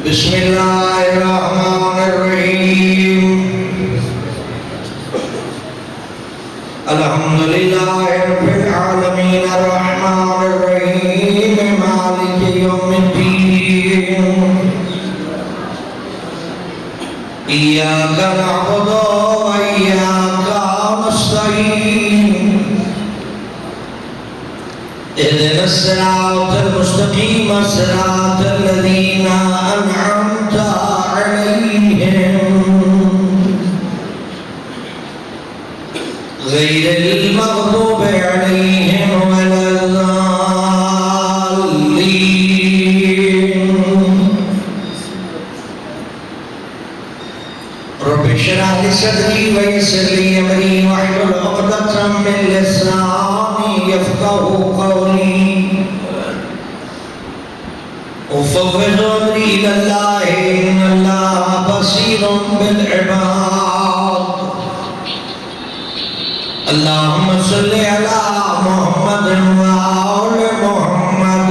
بسم اللہ الرحمن الرحیم الحمدللہ رب العالمین الرحمن الرحیم مالک یوم الدین ایاک نعبد و ایاک نستعین اهدنا الصراط المستقيم صراط الذين أنعمت عليهم غير المغضوب عليهم ولا الضالين رب اشرح لي صدري ويسر لي أمري واحلل عقدة من لساني يفقهوا قولي وفوض أمري إلى الله إن الله بصير بالعباد اللهم صل على محمد وآل محمد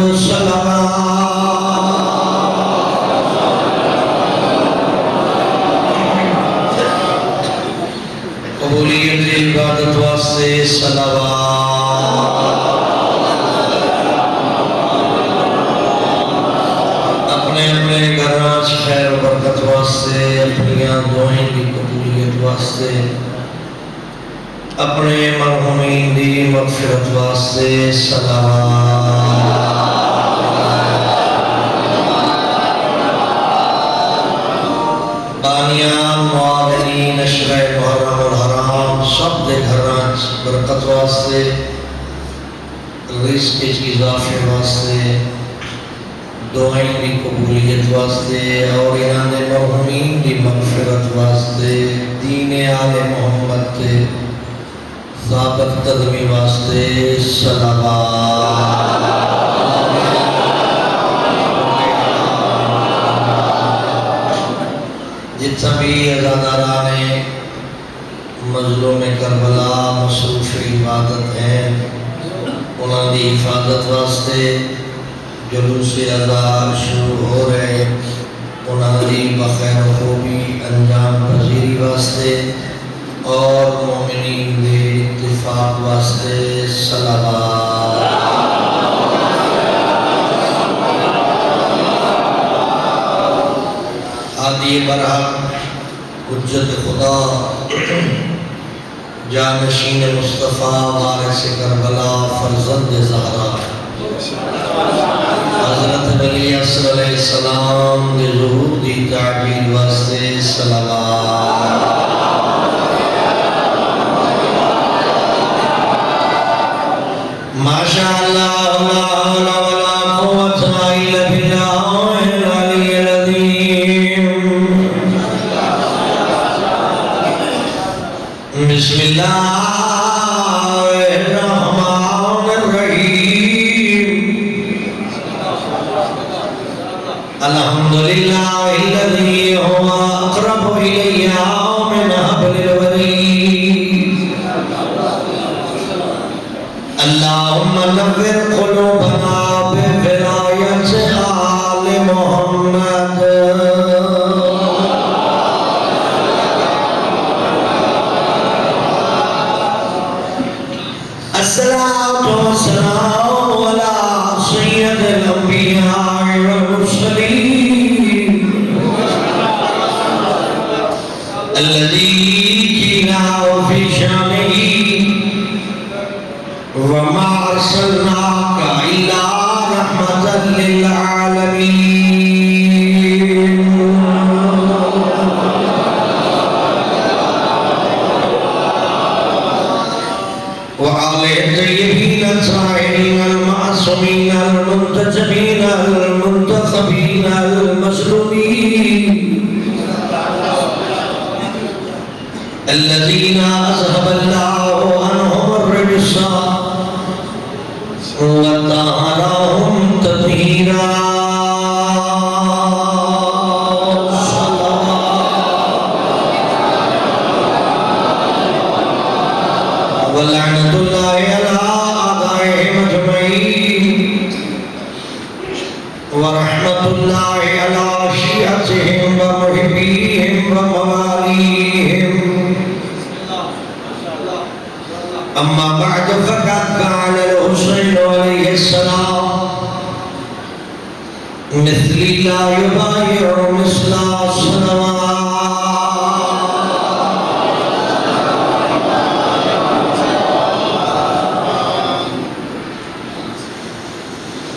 قبولیت عبادت واسطے صلوات اپنے گھراں خیر و برکت واسطے اپنی دعائیں کی قبولیت واسطے اپنے مرحومین دی مغفرت واسطے صلوات بانیان معاونین اشرع محرم الحرام سب دے گھراں برکت واسطے رزق کی اضافے واسطے دعائیں کی قبولیت واسطے اور انہاں دے مرحومین دی مغفرت واسطے دین آل محمد کے ثابت قدمی واسطے صلوات جتنا بھی عزاداران مظلوم کربلا مصروف عبادت ہیں انہاں دی حفاظت واسطے جلوس ازار شروع ہو رہے انہاں دی بخیر و خوبی انجام پذیری واسطے اور مومنین دے اتفاق واسطے صلوات عادی برحق حجت خدا جانشین مصطفیٰ وارث کربلا فرزند زہرا حضرت علی اصغر علیہ السلام دے ظہور دی تعبیر واسطے صلوات ماشاءاللہ لا حول ولا قوة الا باللہ العلی العظیم بسم اللہ الرحمن الرحیم الحمدللہ الذی هو اقرب الی من حبل الورید اللہم نور قلوبنا بولایت آل محمد الصلاة والسلام على سید الانبیاء والمرسلین الذی جئنا فی شانہ وما ارسلناک الا رحمتا للعالمین وآل الطیبین الطاہرین المعصومین المنتجبین المنتخبین المظلومین الذین اذهب اللہ عنہم الرجس وطہرہم تطہیرا ولعنت اللہ علی اعدائہم اجمعین ورحمة الله على شيعتهم ومحبيهم ومواليهم. أما بعد فقد كان الحسين عليه السلام مثلي لا يبايع مثل الصلوات.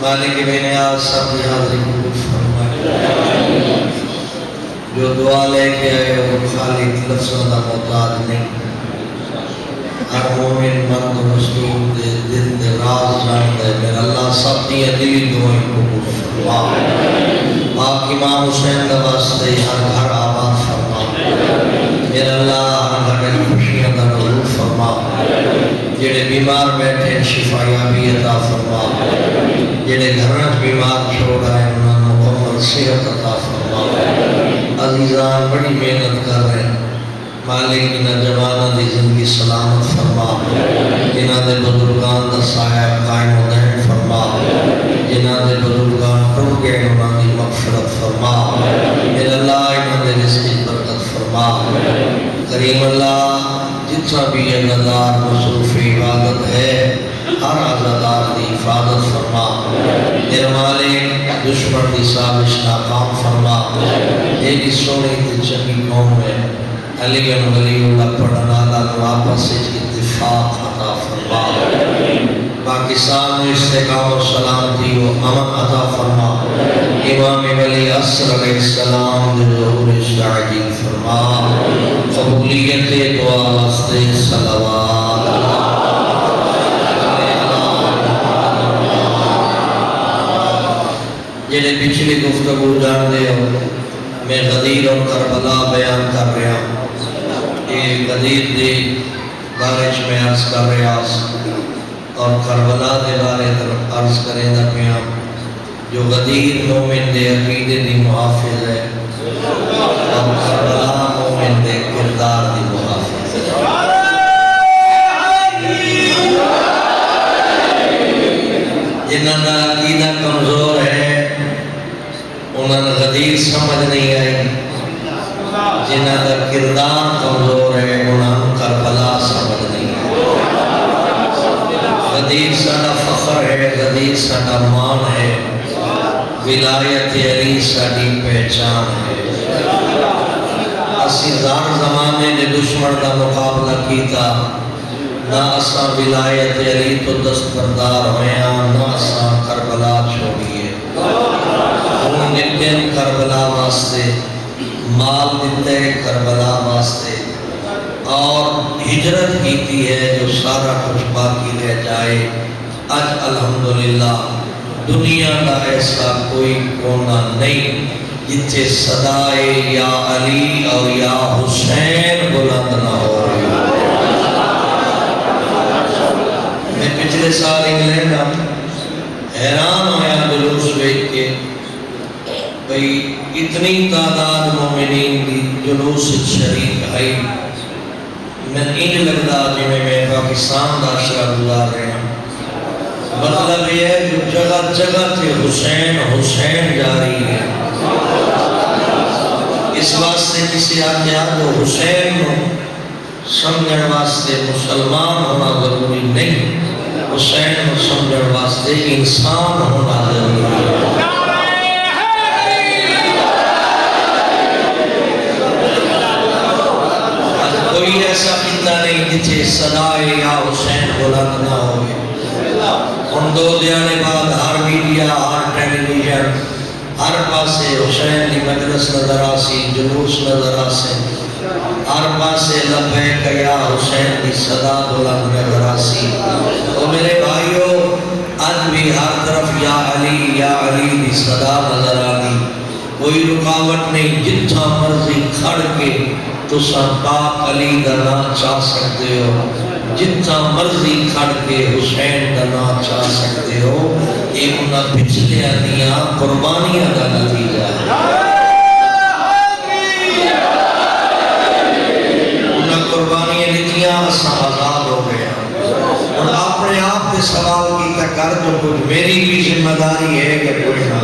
مالک بن یاس سب حاضری قبول فرمائے. جو دعا لے کے آئے وہ خالی لفظوں کا محتاج نہیں. ہر مومن مرد مصدوق دے دل دے راز جانتا ہے. میرا اللہ سب دی دلی دعائیں قبول فرما. پاک امام حسین کا واسطے ہر گھر آباد فرما. میرا اللہ ہر گھر خوشیاں کا نزول فرما. جڑے بیمار بیٹھے شفا یابی عطا فرما. جڑے گھروں بیمار چھوڑ آئے انہوں نے مکمل صحت عطا فرما. عزیزان بڑی محنت کر رہے ہیں. مالک انہاں جواناں دی زندگی سلامت فرما. جنہاں دے بزرگان دا سایہ قائم و دائم فرما. جنہاں دے بزرگان ٹر گئے انہاں دی مغفرت فرما. میرے اللہ انہاں دے رزق برکت فرما. کریم اللہ جتنا بھی عزادار مصروف عبادت ہے ہر عزادار دی حفاظت فرما. میرے مالک دشمن دی سازش ناکام فرما. ایک سونی تے چنگی قوم ہے. علی بن ولی اللہ پڑھنا اللہ آپس سے اتفاق عطا فرما. پاکستان میں استحکام و سلامتی و امن عطا فرما. امام ولی عصر علیہ السلام دے ظہور شاعری فرما. قبولیت دعا واسطے صلوات. جنہیں پچھلی گفتگو جان دے ہو میں غدیر اور کربلا بیان کر رہا ہوں. یہ غدیر دے بارے میں عرض کر رہا ہوں اور کربلا دے بارے عرض کریں دا پیا. جو غدیر مومن دے عقیدے دی محافظ ہے اور کربلا مومن دے کردار دی محافظ ہے. جنہاں دا عقیدہ کمزور ہے انہاں نے غدیر سمجھ نہیں آئی. جنہاں دا کردار کمزور ہے انہاں نے کربلا سمجھ نہیں آئی. غدیر ساڈا فخر ہے. غدیر ساڈا مان ہے. ولایت علی ساڈی پہچان ہے. اسی زار زمانے نے دشمن کا مقابلہ کیتا نہ اساں ولایت علی تو دستبردار ہوئے نہ اساں کربلا چھوڑیے. نتن کربلا واسطے مال دیتے کربلا واسطے اور ہجرت کیتی ہے جو سارا کچھ باقی رہ جائے. آج الحمدللہ دنیا کا ایسا کوئی کونا نہیں جتھے صدائے یا علی اور یا حسین بلند نہ ہو رہی. میں پچھلے سال انگلینڈ حیران ہویا جلوس دیکھ کے بھئی اتنی تعداد مومنین کی جلوس شریک آئی. میں انج لگتا جی میں پاکستان دا عشرہ گزار رہے ہیں. مطلب یہ ہے جو جگہ جگہ تے حسین حسین جاری ہے. اس واسطے کسی آگیا جو حسین کو سمجھن واسطے مسلمان ہونا ضروری نہیں. حسین کو سمجھن واسطے انسان ہونا ضروری ہے. کوئی ایسا کتا نہیں جتھے صدائے یا حسین بلند نہ ہوئے. ان دو دیانے بعد ہر میڈیا ہر ٹیلی ویژن ہر پاسے حسین کی مجلس نظر آسی. جلوس نظر آسے. ہر پاسے لبیک یا حسین کی صدا بلند نظر آسی. تو میرے بھائیو آج بھی ہر طرف یا علی کی صدا نظر آگی. کوئی رکاوٹ نہیں. جتھا مرضی کھڑ کے تو پاک علی دا نام چاہ سکتے ہو. جتنا مرضی کھڑ کے حسین دا نام چاہ سکتے ہو. یہ انہاں پچھلے دیا قربانیاں دا نتیجہ ہے. انہاں قربانیاں لکھیاں اساں آزاد ہو گیا. اور اپنے آپ سے سوال کی کر جو کچھ میری بھی ذمہ داری ہے کہ کوئی نہ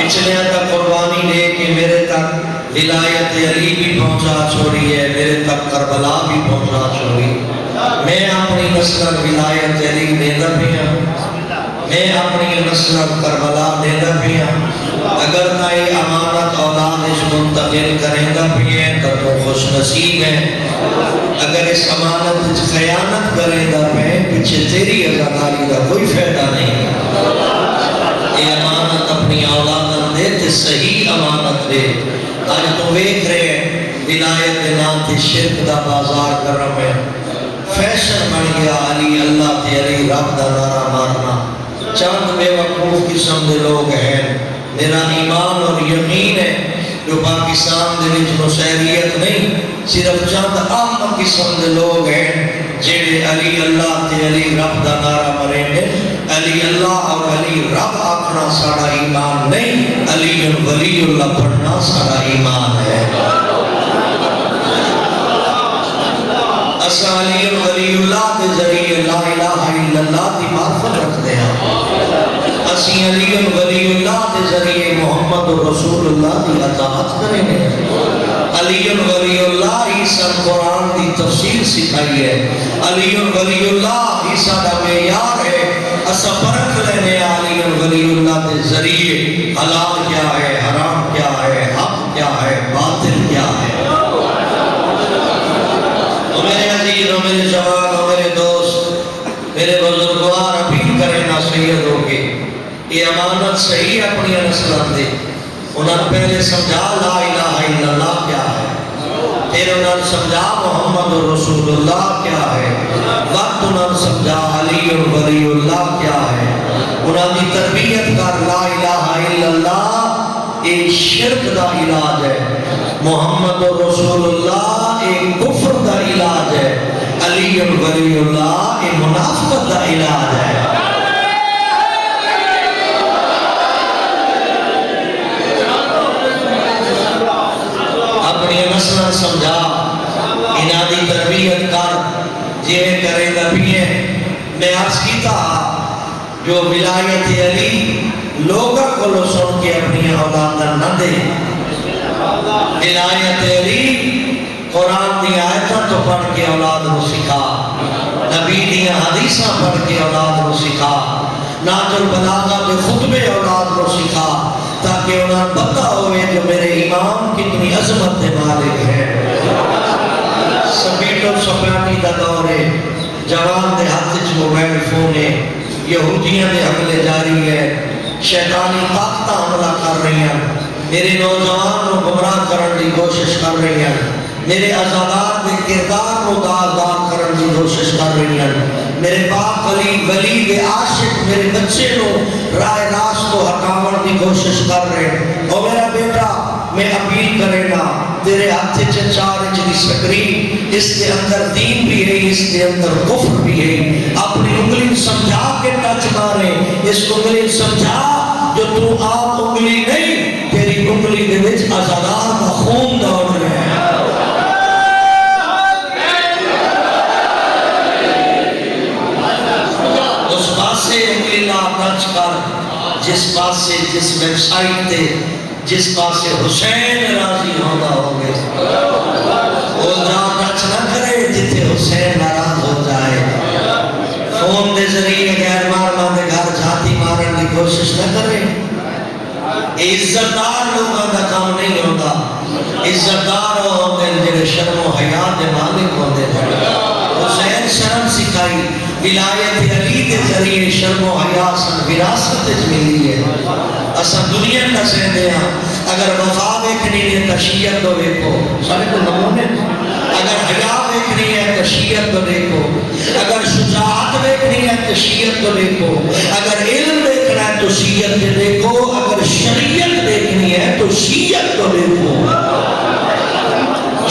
پچھلے تک قربانی دے کے میرے تک ولایت علی بھی پہنچا چھوڑی ہے، میرے تک کربلا بھی پہنچا چھوڑی۔ میں اپنی نسل ولایت علی دینا بھی ہوں، میں اپنی نسل کربلا دینا بھی ہوں۔ اگر نہ یہ امانت اولاد اس منتقل کریں گا بھی ہے تو خوش نصیب ہے، اگر اس امانت خیانت کریں گا بھی پیچھے تیری عزاداری کا کوئی فائدہ نہیں۔ یہ امانت اپنی اولاد دے تے صحیح امانت دے۔ آج تو ویکھ رہے ہیں ولایت کے نام تے شرک دا بازار کرم ہے، فیشن بن گیا علی اللہ تے علی رب دا نعرہ مارنا۔ چند بے وقوف قسم دے لوگ ہیں، میرا ایمان اور یقین ہے جو پاکستان دے وچ نصیریت نہیں، صرف چند احمق قسم دے لوگ ہیں جڑے علی اللہ تے علی رب دا نعرہ مریں گے۔ علی اللہ اور علی رب آکھنا ساڑا ایمان نہیں، علی ولی اللہ پڑھنا ساڑا ایمان ہے۔ اسا علی ولی اللہ دے ذریعے لا الہ الا اللہ دی معرفت رکھتے ہیں، اسی علی ولی اللہ دے ذریعے محمد رسول اللہ دی اطاعت کریں گے۔ علی ولی اللہ عیسیٰ قرآن دی تفسیر سکھائی ہے، علی ولی اللہ عیسیٰ دا معیار ہے۔ اسا پرکھ لینے علی ولی اللہ دے ذریعے حلال کیا ہے، حرام کیا ہے، حق کیا ہے، باطل کیا ہے۔ میرے عزیز و میرے جوان و میرے دوست، میرے بزرگوار اپیل کریں نا سیدوں کے، یہ امانت صحیح اپنی نسلت دے۔ انہوں نے پہلے سمجھا لا الہ الا اللہ کیا ہے، پھر انہوں نے سمجھا محمد رسول اللہ کیا ہے، وقت انہوں نے سمجھا علی ولی اللہ کیا ہے۔ انہوں نے تربیت کر لا الہ الا اللہ ایک شرک دا علاج ہے، محمد رسول اللہ ایک کفر دا علاج ہے، علی ولی اللہ ایک منافقت دا علاج ہے۔ اپنی نسل سمجھا، انہی تربیت کر جیوے کرے گا بھی ہے۔ میں عرض کیتا جو ولایت علی لوگوں کو سن کے اپنی اولاد نہ دے، ولایت علی قرآن دی آیتاں تو پڑھ کے اولاد کو سکھا، نبی دی حدیثاں پڑھ کے اولاد کو سکھا، ناج البلاغہ کے خطبے اولاد کو سکھا، تاکہ انہیں پتہ ہوئے جو میرے امام کتنی عظمت دے مالک ہے۔ سپیٹو سپیٹی دا دور ہے، جوان دے ہاتھ وچ موبائل فون ہے، یہودیاں دے حملے جاری ہے، شیطانی طاقتاں حملہ کر رہی ہیں، میرے نوجوان کو گمراہ کرنے کی کوشش کر رہی ہیں، میرے آزادار دے کردار کو داغدار کرنے کی کوشش کر رہی ہیں، میرے باپ علی ولی دے عاشق میرے بچے کو راہ راست کو ہٹاون کی کوشش کر رہے ہیں۔ اور میرا بیٹا میں اپیل کرے گا، تیرے ہاتھ 4 انچ کی سکرین، اس کے اندر دین بھی ہے، اس کے اندر کفر بھی ہے، اپنی انگلی سمجھا کے ٹچ مارے، اس انگلی سمجھا جو تو آپ انگلی نہیں، تیری انگلی دے وچ آزادار کا خون دوڑ رہے ہیں۔ اس پاسے انگلی لا ٹچ کر، جس پاسے جس ویب سائٹ تے جس پاسے حسین راضی ہوتا ہوگے، وہ جا ٹچ نہ کرے جتے حسین ناراض ہو جائے۔ فون دے ذریعے غیر محرم دے گھر جھاتی مارن کی کوشش نہ کرے۔ عزتدار لوگوں کا کام نہیں ہوتا، عزتدار ہوتے جنہیں شرم و حیا دے مالک ہوتے ہیں۔ حسین شرم سکھائی، ولایت علی کے ذریعے شرم و حیا سن وراثت ملی ہے۔ اسا دنیا کا سہدے ہیں، اگر وفا دیکھنی ہے تشیعت تو دیکھو، سارے کو نمونے، اگر حیا دیکھنی ہے تشیعت تو دیکھو، اگر شجاعت دیکھنی ہے تشیعت تو دیکھو، اگر علم دیکھنا ہے تو شیعت تو دیکھو، اگر شریعت دیکھنی ہے تو شیعت تو دیکھو۔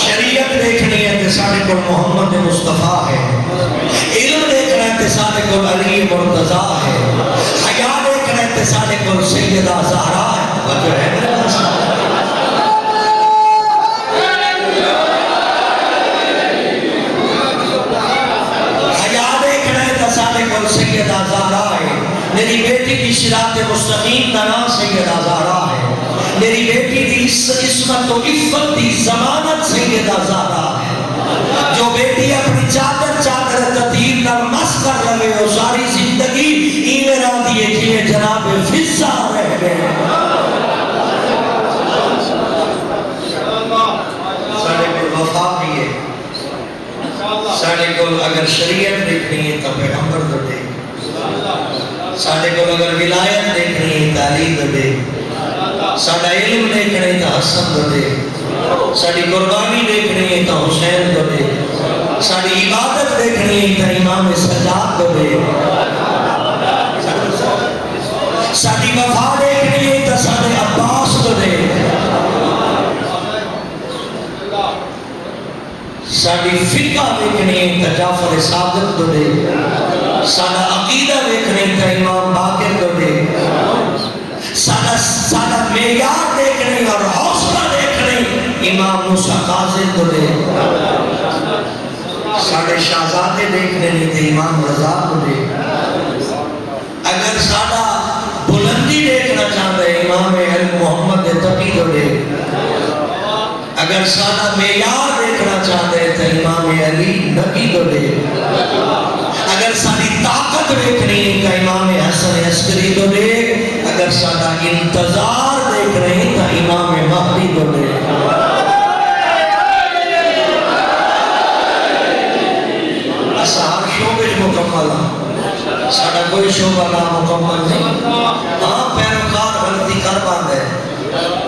شریعت دیکھنی ہے تو سارے کو محمد مصطفیٰ ہے، علم دیکھنا ہے تو سارے کو علی مرتضیٰ ہے، حیا دیکھنا ہے تو سارے کو سیدہ زہرا ہے۔ وجہ ہے میرے پاس حیا دیکھنا ہے تو سارے کو سیدہ زہرا ہے، میری بیٹی کی صراط مستقیم کا نام سیدہ زہرا ہے۔ میری بیٹی دی عصمت و عفت دی ضمانت سیدہ زہرا ہے. جو بیٹی اپنی چادر تطہیر نال مس کر لگے وہ ساری زندگی ایویں رہ دیے جویں جناب فضا رہ گئے. ساڈے کول وفا بھی ہے. ساڈے کول اگر شریعت دیکھنی ہے تو پیغمبر تو دے. ساڈے کول اگر ولایت دیکھنی ہے تو علی تو دے. ساڈا علم دیکھنا ہے تو حسن تو دے. ساڈی قربانی دیکھنی ہے تو حسین تو دے. ساڈی عبادت دیکھنی ہے تو امام سجاد تو دے. ساڈی وفا دیکھنی ہے تو ساڈے عباس تو دے. ساڈی فقہ دیکھنی ہے تو جعفر صادق تو دے. ساڈا عقیدہ دیکھنی ہے تو امام باقر تو دے. ساڈا معیار دیکھنے اور حوصلہ دیکھنے امام موسیٰ کاظم تو دے. ساڈے شہزادے دیکھنے نہیں امام رضا تو دے. اگر ساڈا بلندی دیکھنا چاہتے امام محمد تقی تو دے. اگر ساڈا معیار دیکھنا چاہتے تو امام علی نبی تو دے. اگر ساری طاقت دیکھنی ہے تو امام حسن عسکری تو دے. اگر ساڈا انتظار دیکھ رہے ہیں تو امام مہدی تو دے. اسا ہر شعبے مکمل ہاں. ساڈا کوئی شعبہ نہ مکمل نہیں. ہاں پیروکار غلطی کر باندھے,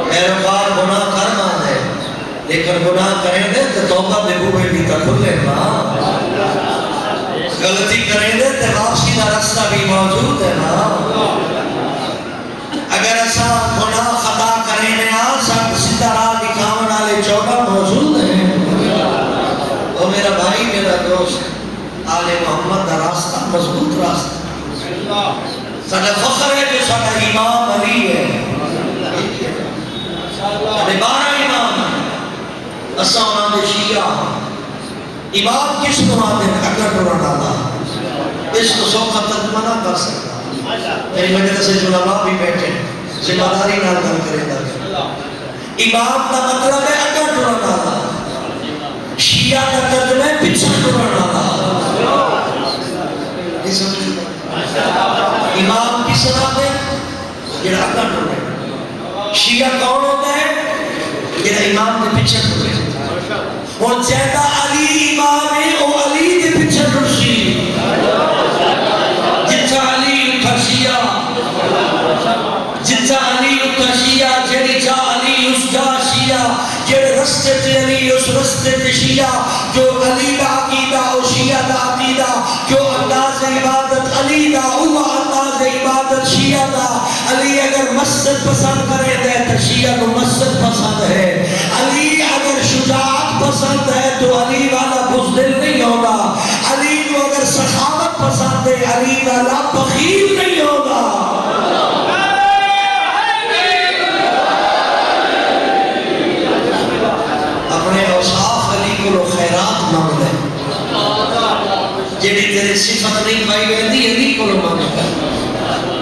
پیروکار گناہ کر باندھے, لیکن گناہ کریں دے تو توبہ دے بوئے بھی تو کھلے نا. غلطی کریں دے تو واپسی کا رستہ بھی موجود ہے نا. اگر ایسا گناہ خطا کریں دے سب سیدھا راہ دکھاون والے 14 موجود ہیں. وہ میرا بھائی میرا دوست آل محمد کا راستہ مضبوط راستہ. ساڈا فخر ہے جو ساڈا امام علی ہے. ساڈے 12 امام ہیں. اساں انہاں دے شیعہ. امام کس کو آتے ہیں؟ اگر ٹورن آتا اس کو سوکھا ترجمہ نہ کر سکتا. میری مجلس علماء بھی بیٹھے ذمہ داری نہ گل کرے گا. امام کا مطلب ہے اگر ٹورن آتا. شیعہ کا ترجمہ ہے پیچھے ٹورن آتا. امام کس نام ہے؟ جڑا اگر ٹورن. شیعہ کون ہوتا ہے؟ جڑا امام کے پیچھے ٹورے. وہ زیادہ علی امام ہے وہ علی کے پیچھے رسی. جتھا علی اتھا شیعہ, جتھا علی اتھا شیعہ, جیڑی جا علی اس جا شیعہ, جیڑے رستے تے علی اس رستے تے شیعہ. جو علی دا عقیدہ او شیعہ دا عقیدہ, جو انداز عبادت علی دا او انداز عبادت شیعہ دا. علی اگر مسجد پسند کرے دے تو شیعہ کو مسجد پسند ہے. علی اگر شجاعت پسند ہے تو علی والا بزدل نہیں ہوگا. علی کو اگر سخاوت پسند ہے علی والا بخیل نہیں ہوگا. اپنے اوصاف علی کو خیرات مانگ لے. جیڑی تیرے صفت نہیں پائی ویندی علی کو مانگ لے.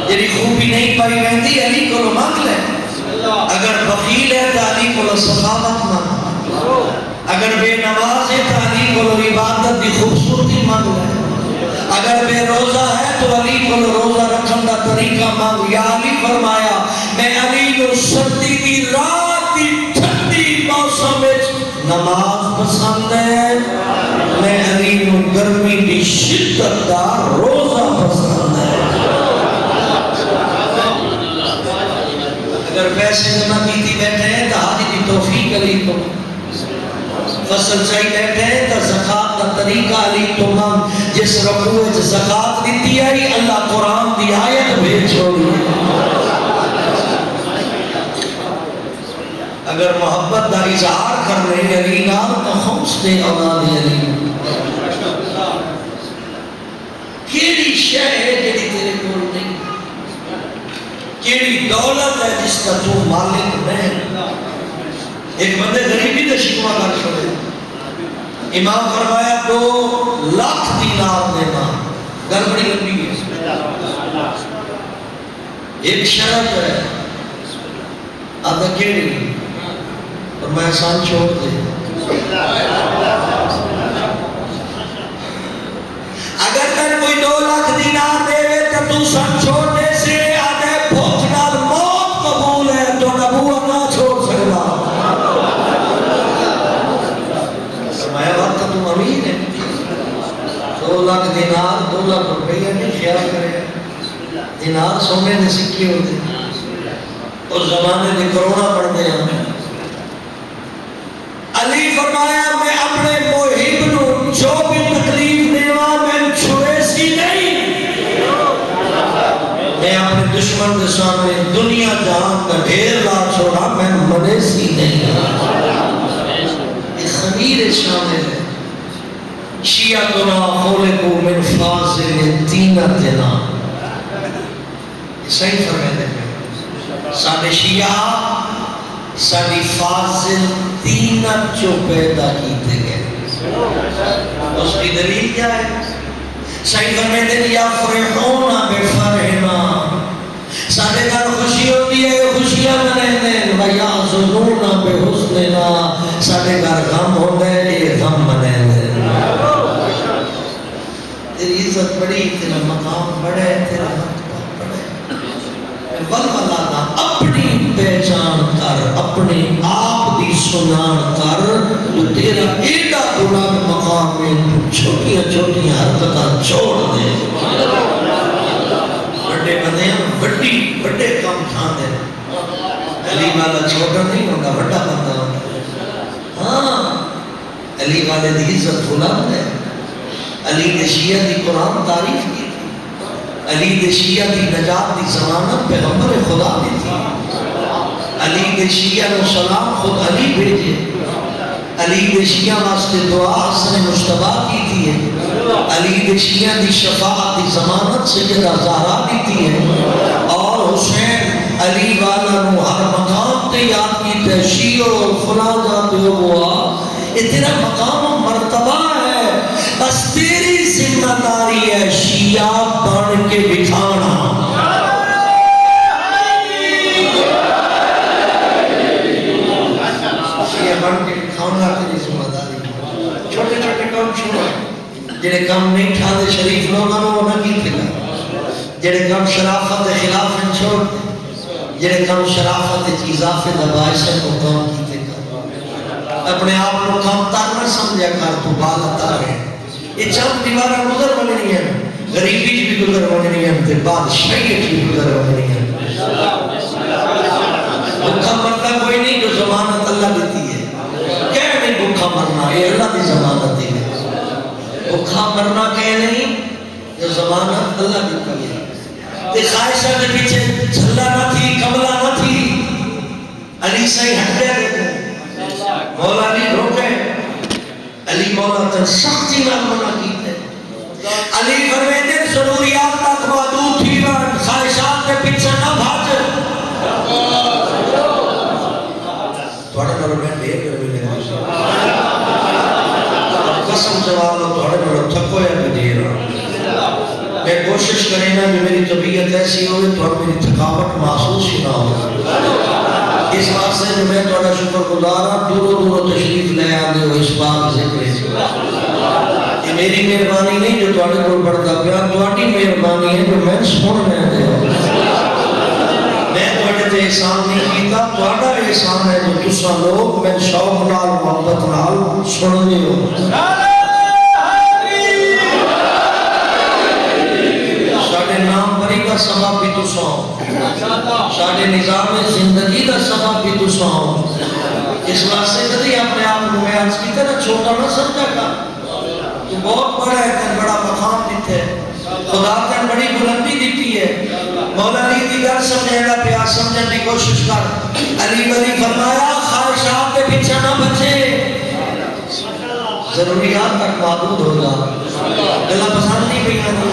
جیڑی خوبی نہیں پائی ویندی علی کو مانگ لے. اگر بخیل ہے تو علی کو سخاوت مانگ. اگر بے نماز ہے تو علی کو عبادت کی خوبصورتی مانگ لے. اگر بے روزہ ہے تو علی کو روزہ رکھن کا طریقہ مانگ. یا علی فرمایا میں علی کو سردی کی رات کی ٹھنڈی موسم میں نماز پسند ہے. میں علی کو گرمی کی شدت دا روزہ پسند ہے. اگر پیسے جمع کیتی بیٹھے ہیں تو حاجی کی توفیق علی کو. فصل چاہی بیٹھے ہیں تو زکاة کا طریقہ علی تو مانگ. جس رکوع زکاة دیتی ہے اللہ قرآن دی آیت بھیج چھوڑی. اگر محبت دا اظہار کر رہے علی نام تو خمس دے اولاد علی. کیڑی شے ہے جڑی تیرے کول نہیں؟ کیڑی دولت ہے جس کا تو مالک نہیں؟ ایک بندے غریبی تے شکوہ کر چھوڑے. امام فرمایا 2 لاکھ دینار دینا. گل بڑی لمبی ہے. ایک شرط ہے آدھا کیڑی اور میں احسان چھوڑ دے اگر تن کوئی 2 لاکھ دینار دے تو تو سن چھوڑ دے سے آدھے بھوک نال موت قبول ہے تو نبوہ نہ چھوڑ سکتا میں وقت تم امین ہے 2 لاکھ دینار 2 لاکھ روپیہ نہیں خیال کرے دینار سونے نے سکے ہوتے اور زمانے نے کروڑا پڑھتے ہیں علی فرمایا میں اپنے محب نو جو بھی تکلیف دیوا میں چھوڑے سی نہیں میں اپنے دشمن کے سامنے دنیا جہان کا ڈھیر لا چھوڑا میں مرے سی نہیں یہ خمیر شامل ہے شیعتنا خولقو من فاضل تینتنا صحیح فرمائے ہیں ساڑھے شیعہ ساڑھی فاضل تینت جو پیدا کیتے گئے اس کی دلیل کیا ہے صحیح فرمائے ہیں یا فرحونا بفرحنا ساڑھے گھر خوشی ہوتی ہے خوشیاں منہنے ویا ظنونا بحسننا ساڑھے گھر غم ہوتا ہے یہ غم منہنے تیری عزت بڑی تیرا مقام بڑے تیرا مرتبہ بڑے والوالانہ اپنی پہچان کر اپنے آپ دی سنان کر تو تیرا ایڈا بلند مقام میں چھوٹیاں چھوٹیاں حرکتاں چھوڑ دے بڑے بندے ہیں بڑے کام تھان دے علی والا چھوٹا نہیں ہوگا بڑا بندہ ہوگا ہاں علی والے دی عزت بلند ہے علی نے شیعہ دی قرآن تعریف کی علی نے شیعہ دی نجات دی ضمانت پیغمبر خدا دی تھی علی نے شیعہ نو سلام خود علی بھیجے علی نے شیعہ واسطے دعا حسن مجتبی کی تھی ہے علی نے شیعہ دی شفاعت دی ضمانت سیدہ زہرا دی تھی ہے اور حسین علی والا نو ہر مقام تے یاد کی تشیع اور فلاں جاتے ہوا یہ تیرا مقام و مرتبہ ہے بس تیری ذمہ داری ہے شیعہ بن کے بٹھانا شیعہ بن کے بٹھانا تیری ذمہ داری چھوٹے چھوٹے کام چھوڑا جنہیں کام نہیں ٹھانے شریف لوگاں وہ نہ کی تھا جنہیں کام شرافت خلاف ہیں چھوڑ جنہیں کام شرافت اضافے دبائش ہے وہ کام کی تھے اپنے آپ کو کام تک نہ سمجھا کر تو بالتا ہے یہ چند دیوارہ گزر بننی ہے غریبی بھی گزر بننی ہے بادشاہیت بھی گزر بننی ہے بھوکا مرنا کوئی نہیں جو ضمانت اللہ دیتی ہے کیا نہیں بھوکا مرنا یہ اللہ کی ضمانت دی ہے بھوکا مرنا کیا نہیں جو ضمانت اللہ دیتی ہے تے خواہشہ کے پیچھے چھلا نہ تھی کملہ نہ تھی علی صحیح ہٹ گیا دیکھو مولا علی روکے علی مولا تن سختی نہ منع کیتے علی فرمیدے ضروریات تک محدود تھی ون خواہشات کے پیچھے نہ بھاج تھوڑے نالوں میں ڈھیر کر ملے قسم جواب تھوڑے نالوں تھکو یا بھی دیر میں کوشش کریں نا کہ میری طبیعت ایسی ہوئے تو میری تھکاوٹ محسوس ہی نہ ہو اس بات سے جو میں تھوڑا شکر گزارا دوروں تشریف لے آنے ہو اس بات سے یہ میری مہربانی نہیں جو تھوڑے کو پڑھتا پیا تھوڑی مہربانی ہے جو میں سن رہے تھے میں تھوڑے تے احسان نہیں کیتا تھوڑا احسان ہے جو تسا لوگ میں شوق نال محبت نال سن رہے ہو ساڑھے نام بری کا سبب بھی تو ساؤں ساڑھے نظام زندگی کا سبب بھی تو ساؤں اس واسطے کدی اپنے آپ کو میں آج کی طرح چھوٹا نہ سمجھا کر تو بہت بڑا ہے تن بڑا مقام دیتے خدا تن بڑی بلندی دیتی ہے مولا علی دیگر سمجھے گا پیاس سمجھنے کی کوشش کر علی ولی فرمایا خواہشات کے پیچھے نہ بچے ضروریات تک محدود ہوگا دلہ پسند نہیں بھی آنے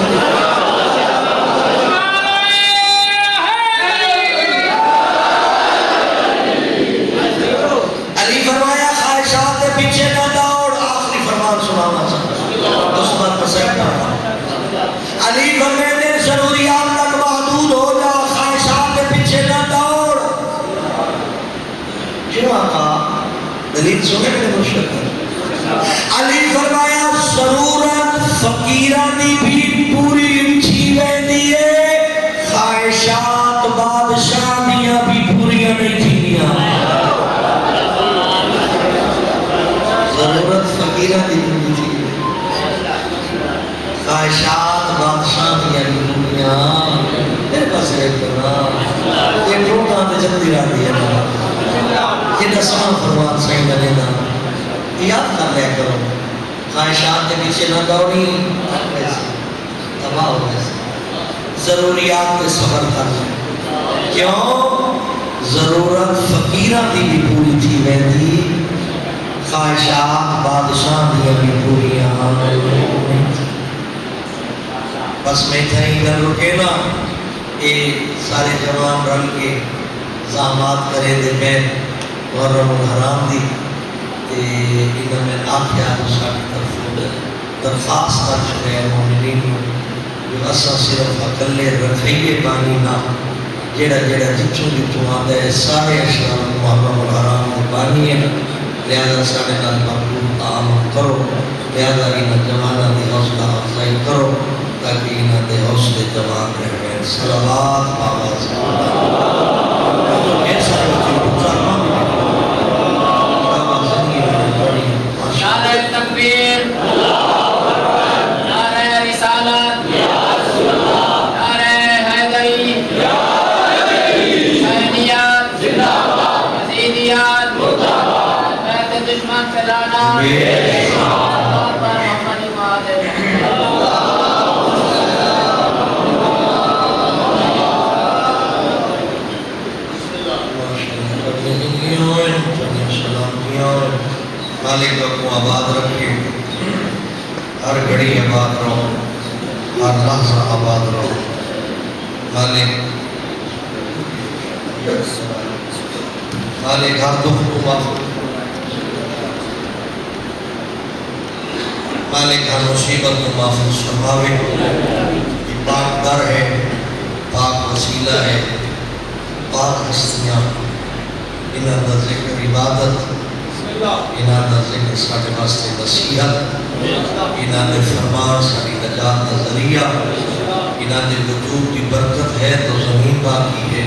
پیچھے نہ دوڑ آخری فرمان سنانا چاہتا اس بات پر سہتا علی فرمیدے ضروریات تک محدود ہو جا خواہشات کے پیچھے نہ دوڑ سنے میرے مرشد علی فرمایا ضرورت فقیران دی بھی پوری اچھی ویندی ہے خواہشات بادشاہ دیاں بھی پوریاں نہیں تھیاں ضرورت فقیران دی پوری تھی خواہشات بادشاہ دیاں بھی پوریاں میرے پاس ایک کرنا یہ پروگرام میں جلدی رہ دیا یہ دسمان فرمان صحیح نہ لینا یاد کر لیا کرو خواہشات کے پیچھے نہ دوڑی تباہ ہو جیسے ضروریات پہ صبر کر لیں کیوں ضرورت فقیرہ دی بھی پوری تھی ویندی خواہشات بادشاہ دی بھی پوری بس میں تھا ادھر رکے نا یہ سارے جوان رل کے زامات کرے دے میں محرم الحرام دی انہوں نے آخیا دوسرا کی طرف درخواست کر چکے ہیں مومنین جو اصلا صرف اکلے رکھئیے بانی نا جیڑا جیڑا جتوں آدھا ہے سارے اشرام محرم الحرام دی بانی ہے لہذا سارے نال مقبول تعامل کرو لہذا انہوں جوانہ دی حوصلہ افضائی کرو تاکہ انہوں دے حوصلے جوان رہ گئے صلوات بابا ایسا بچے بچاروں نعرہ تکبیر نعرہ رسالت نعرہ حیدری حسینیات یزیدیات بیت دشمن پھیلانا اور پر محمد اماد مالک کو آباد رکھے ہر گھڑی آباد رہو ہر لحظہ آباد رہو مالک ہر دکھ کو معاف مالک ہر مصیبت کو محفوظ فرماوے یہ پاک در ہے پاک وسیلہ ہے پاک ہستیاں انہاں دا ذکر عبادت انہاں دا ذکر ساڑھے واسطے نصیحت انہاں دے فرمان ساڑھی نجات دا ذریعہ انہاں دے وجود کی برکت ہے تو زمین باقی ہے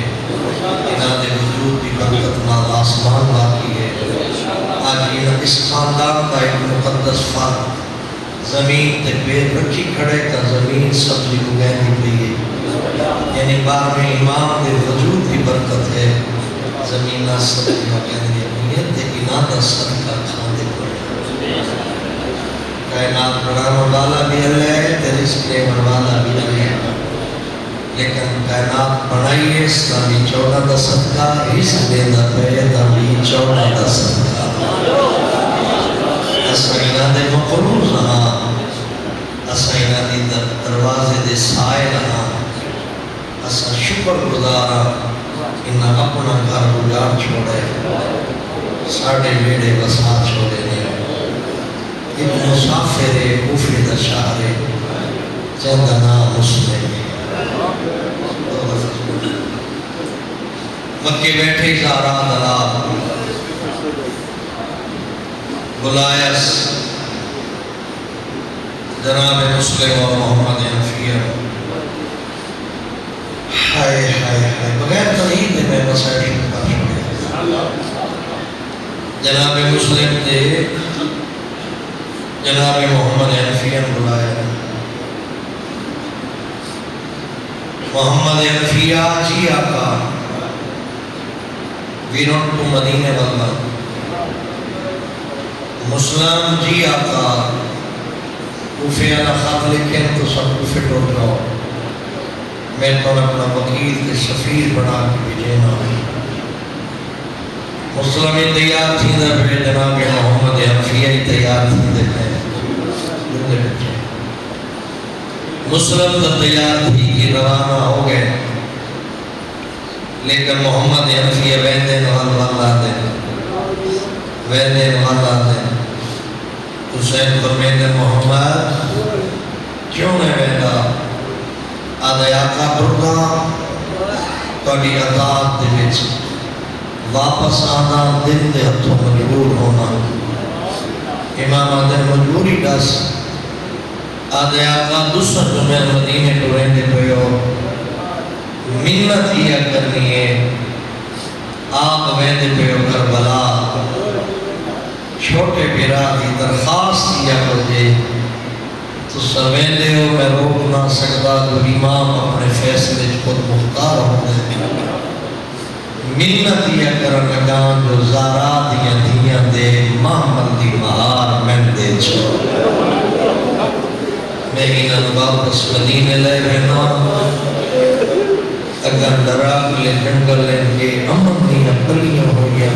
انہاں دے وجود کی برکت نال آسمان باقی ہے آج انہاں اس خاندان کا ایک مقدس فرد زمین تے پیر رکھی کھڑے تا زمین سبزی اگیندی پئی ہے یعنی بار میں امام دے وجود کی برکت ہے زمین نہ سبزی اگیندی پئی ہے تے انہاں دا صدقہ کھاندے پڑے کائنات بنانے والا بھی اللہ ہے تے رزق دینے والا بھی اللہ ہے لیکن کائنات بنائی ہے اس کا بھی چودہ دا صدقہ رزق دینا پیدا بھی چودہ دا صدقہ اسائنہ دے مقروض ہاں اسائنہ دی دروازے دے سائے ہاں اسا شکر گزارا انہاں اپنا گھر اجاڑ چھوڑے ساڑھے بیڑے بسا چھوڑے نے ایک مسافر کوفے دا شہر جہاں نام مسلم مکے بیٹھے زارا دلال بلایس جناب مسلم اور محمد حنفیہ ہائے ہائے ہائے بغیر تنہید میں مسائل پر چھوڑے جناب مسلم دے جناب محمد حنفیہ بلایا محمد حنفیہ جی آقا ویرون تو مدینے والا مسلم جی آقا کوفیانہ خط لکھیں تو سب کوفے ٹوٹ رہا میں تو اپنا وکیل کے سفیر بنا کے بھیجینا مسلم تیار تھی دا پھر جناب محمد حنفیہ تیار تھی دے مسلم تو تیار تھی کہ روانہ ہو گئے لیکن محمد حنفیہ ویندے نوال والا دے ویندے والا دے حسین فرمیندے محمد کیوں نے ویندا آدھے آقا بردا توڑی اطاعت دے وچ واپس آنا دل دے ہتھوں مجبور ہونا امام آدھے مجبوری دس آدھے آقا دوسرا جو میں مدینے تو رہنے پہ ہو منت یہ کرنی ہے آپ ویندے پہ ہو کربلا چھوٹے پیرا کی درخواست کیا کرجے تو سویندے ہو میں روک نہ سکتا تو امام اپنے فیصلے خود مختار ہوتے منت یہ کرن لگان جو زارا دیا دیا دے محمد دی مہار میں دے چھو میں انہاں واپس مدینے لے رہنا اگر دراغ لے جنگل لے کے امن دیا پلیاں ہو گیا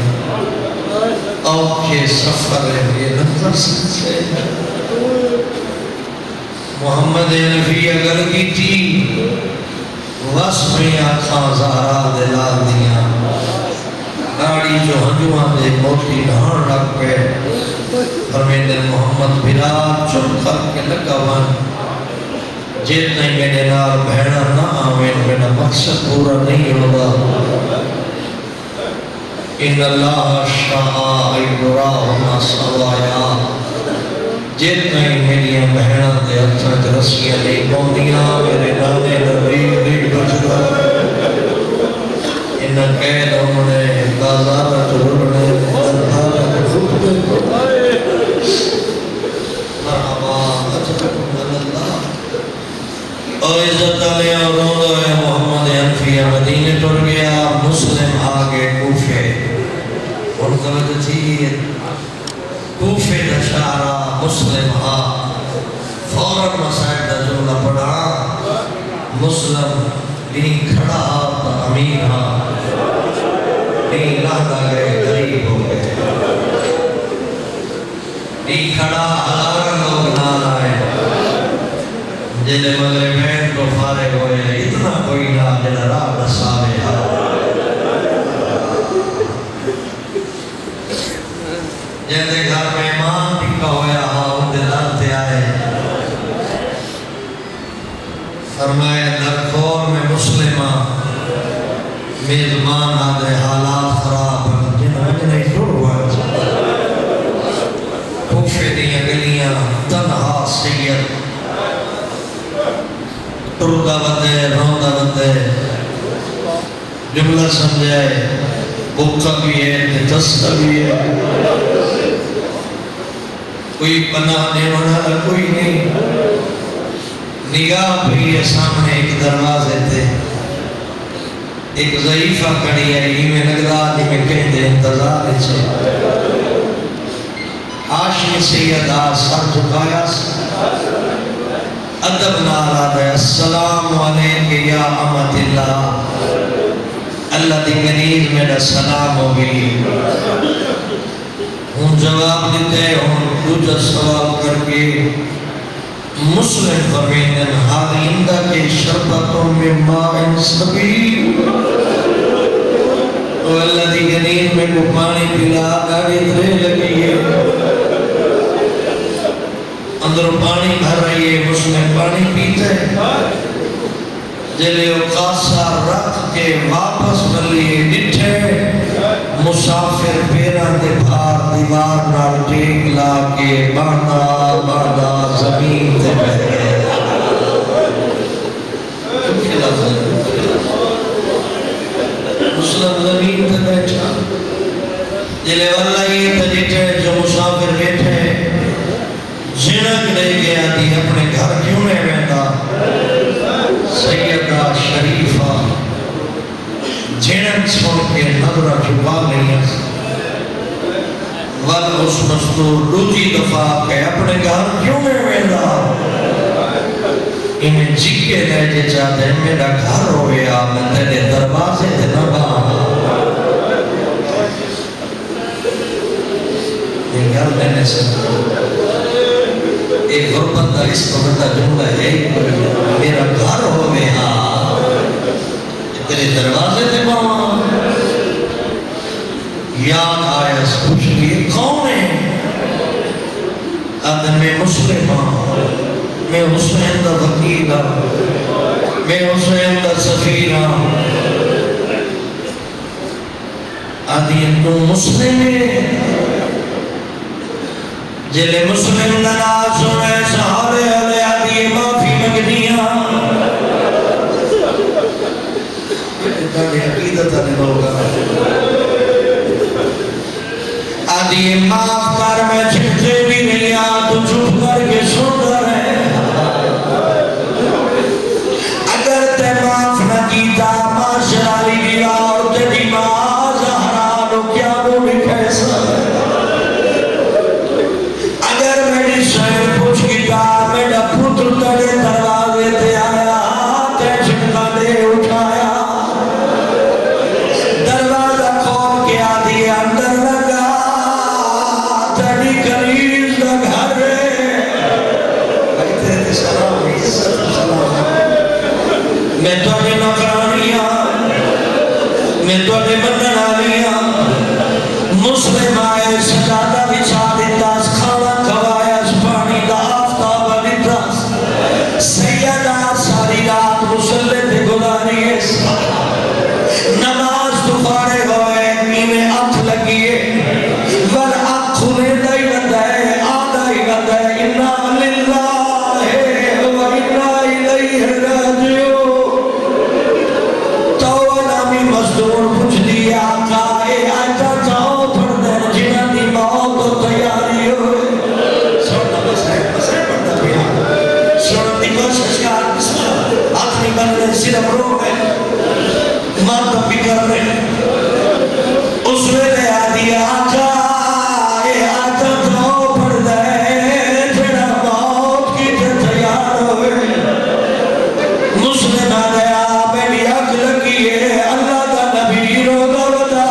اوکھے سفر ہے نظر سے محمد نبی اگر کی تھی وصفیں آنکھاں زہرا دلال دیا داڑی جو ہنجوان دے موٹی نہان رکھ پہ فرمین دل محمد بھرات چون کر کے لگاوان جتنے میرے نال بہنا نہ آمین میرا مقصد پورا نہیں ہوگا ان اللہ شاہ ایدراہما سوایا جتنے میری بہنا دے اتھت رسیاں نہیں پوندیاں میرے نانے نبی نہیں بچدا ان قید ہونے بازارت رڑنے دربارت خودنے مرحبا اجرکم اللہ او عزت علیہ اور روضہ ہے محمد انفیہ مدینہ ٹر گیا مسلم آگے کوفے اور توجہ تھی کوفے دشارہ مسلم فوراً مسائل دا جملہ پڑھا مسلم دین کھڑا تا امیر دین لہدا گئے غریب ہو گئے دین کھڑا ہزار لوگ نال آئے جلے مغربین کو فارغ ہوئے اتنا کوئی نہ جلے راہ دساوے جیسے گھر مہمان ٹکا ہویا ہاں دلال تے آئے فرمائے درخور میں مسلمہ میزبان آدھے حالات خراب جنہیں ٹوڑ ہوا کوفے دیا گلیاں تنہا سید ٹردہ بندے روندہ بندے جملہ سمجھائے بکہ بھی ہے دستہ بھی ہے کوئی پناہ دے والا کوئی نہیں نگاہ بھی ہے سامنے ایک دروازے تھے ایک ضعیفہ کڑی ہے یہ میں لگدا جی میں کہیں دے انتظار چھے ہاشمی سیدہ سر جھکایا ادب نالا دے السلام علیکم یا امت اللہ اللہ دی گنیر میرا سلام ہوگی ہوں جواب دیتے ہوں دوجہ سوال کر کے مسلم فرمینن حالندہ کے شربتوں میں ماء سبیل تو اللہ دی گنیر میں کو پانی پلا گاڑی دھرے لگی ہے اندر پانی بھر رہی ہے مسلم پانی پیتے جلے اقاسا رکھ کے واپس ملیے ڈٹھے مسافر پیران دے بھار دیوار نال ٹیک لا کے باندھا باندھا زمین تے بیٹھے مسلم زمین تے بیٹھا جلے واللہ یہ تجھے جو مسافر بیٹھے جنک لے گیا دی اپنے گھر کیوں نے بیٹھا سیدہ شریفہ جنک سن کے نظرہ چھپا لیا ول اس مستور دوجی دفعہ کہ اپنے گھر کیوں میں بیٹھا انہیں جیکے لے چاہتے ہیں میرا گھر ہو گیا میں تیرے دروازے تے نہ باہا یہ گھر لینے سے ایک غربت کا اس کو بڑا جملہ ہے میرا گھر ہو گیا تیرے دروازے تے باہا یاد آیا پوچھ لیے کون ہے آدھے میں مسلم ہوں میں حسین دا وکیل ہوں میں حسین دا سفیر ہوں آدھی تو مسلم جلے مسلم ناز ہوئے سہارے علیہ آدھی معافی مگنیاں تاڑی عقیدت آنے لوگا آدھی معاف کر میں چھتے بھی ملیا تو چپ کر کے سن رہے اگر تے معاف نہ کیتا معاشر علی دیوار تیری ماں زہرا نو کیا بولی کیسا اگر میری شہر پوچھ گیا میرا پتر تڑے دروازے تے آیا تے چھکا دے اٹھایا دروازہ کھول کے آدھی اندر لگا تڑی کنیز دا گھر ایتے سلام عزت سلام میں توڑے نوکرانیاں میں توڑے بندنانیاں مسلم آئے سجادہ بچھا دیتا کھانا کھوایا پانی دا آفتاب دیتا سیدہ ساری رات مسلح تے گزاری ہے نماز تو فارغ ہوئے نیمیں آنکھ لگیے ور آنکھ کھلے دائی ودائے آدھائی ودائے انا للہ و انا الیہ راجعون تو نامی مزدور پوچھ دیا آقا اے آجا جاؤ پڑھ دیں جنہ دی موت و تیاری ہوئے سوڑنا بس ہے پڑھتا پیا سوڑن دی کوشش کار بسم اللہ آخری بندے صرف رو گئے ماتم بھی کر رہے اس ویلے آدھی آجا اے آجا جاؤ پڑھ دیں جنہ موت کی تیار ہوئے مسلم آ گیا میری آنکھ لگی ہے اللہ دا نبی روزہ ودا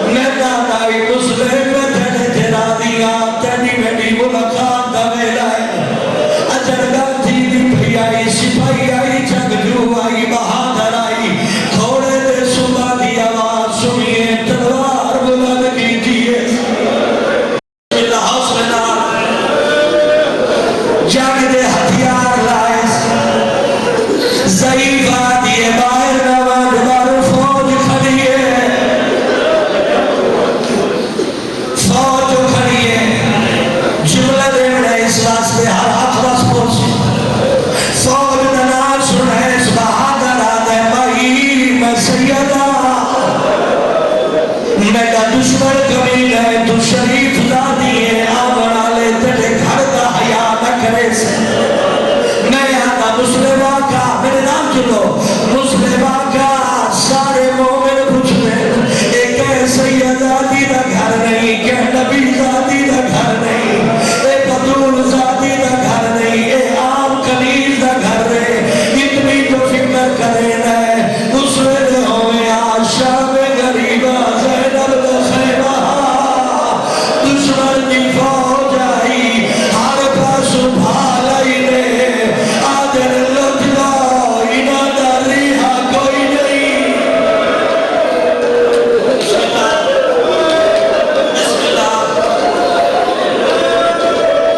میں دانائی مسلم میں تھڑے جنا دیا تیری میری ملاقات دا ویلا ہے اجر گل تھی دی بھئی آئی سپاہی آئی جنگ جو آئی بہادر آئی گھوڑے دے صبح دی آواز سنیے تلوار بلند کیجئے اللہ حوصلہ جنگ دے ہتھیار لائے ضعیف آدھی باہر نواز بارو فوج کھڑی ہے فوج کھڑی ہے جملہ دینے اس واسطے ہر حق بس پوچھی فوج ننال سنے اس بہادر آدھے بھائی میں سیدہ میرا دشمن کمیل ہے تو شریف دادی ہے آمنا لے تیرے گھر دا حیاء نہ کرے سے میں یہاں مسلمہ کا میرے نام چلو مسلمہ کا سارے مومن پوچھ لیں ایک ہے سیدہ دی دا گھر نہیں کہ نبی زادی دا گھر نہیں ایک عدول زادی دا گھر نہیں ایک عام کنیز دا گھر نہیں اتنی تو فکر کرے نئے اس ویلے ہوئے آشام غریبہ زینب دا خیمہ دشمن دی فوج آئی ہر پاس بھال آئی نے آدھر لطلہ انہ دا ریحہ کوئی نہیں بسم اللہ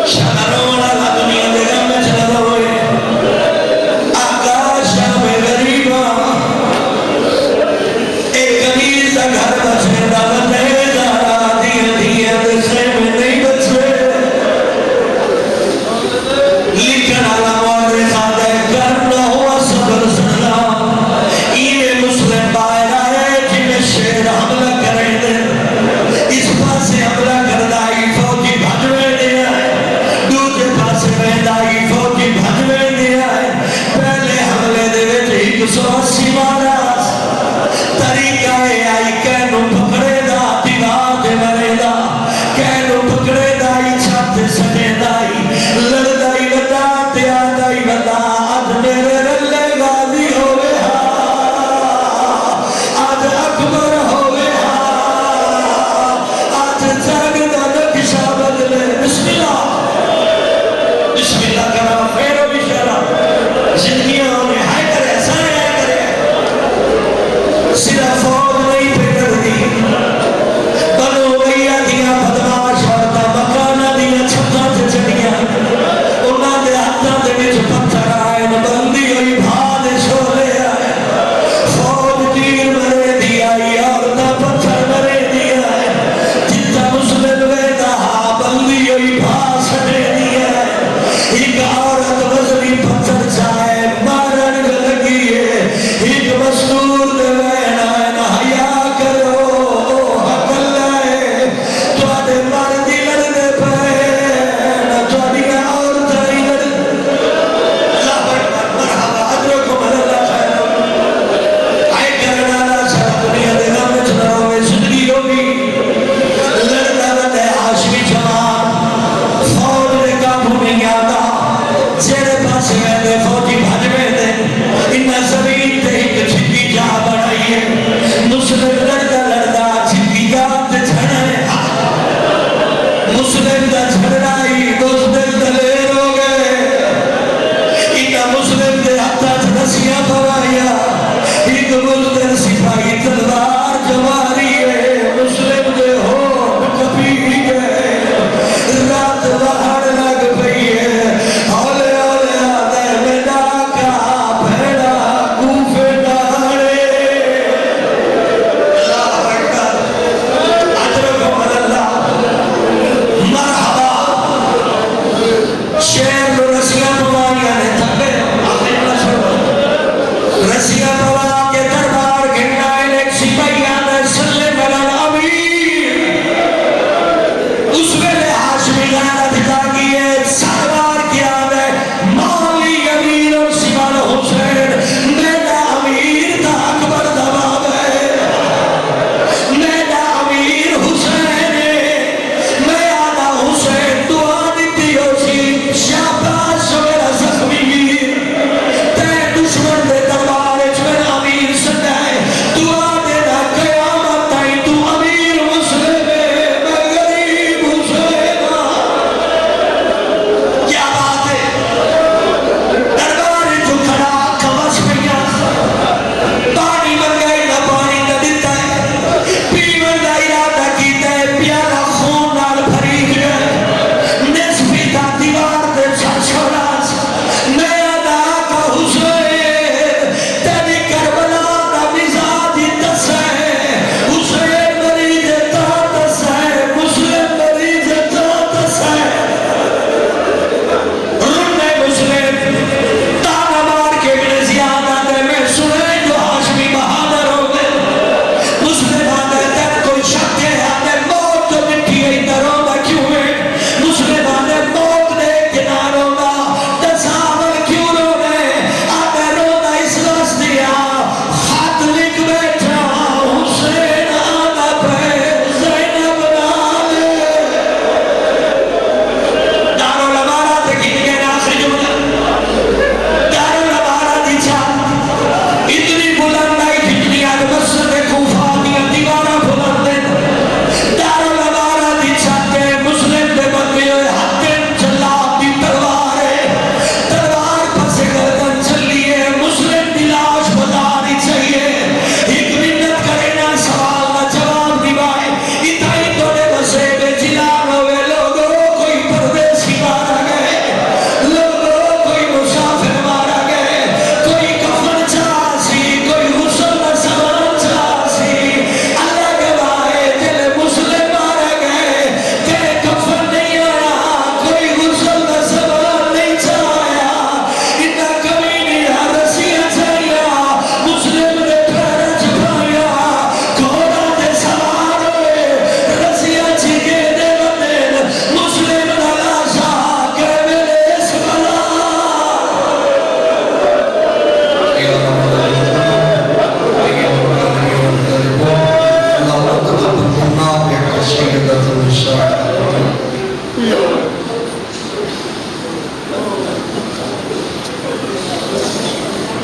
شہروں والا دنیا دے گا میں چلا ہوئے آقا شام غریبہ ایک کنیز دا گھر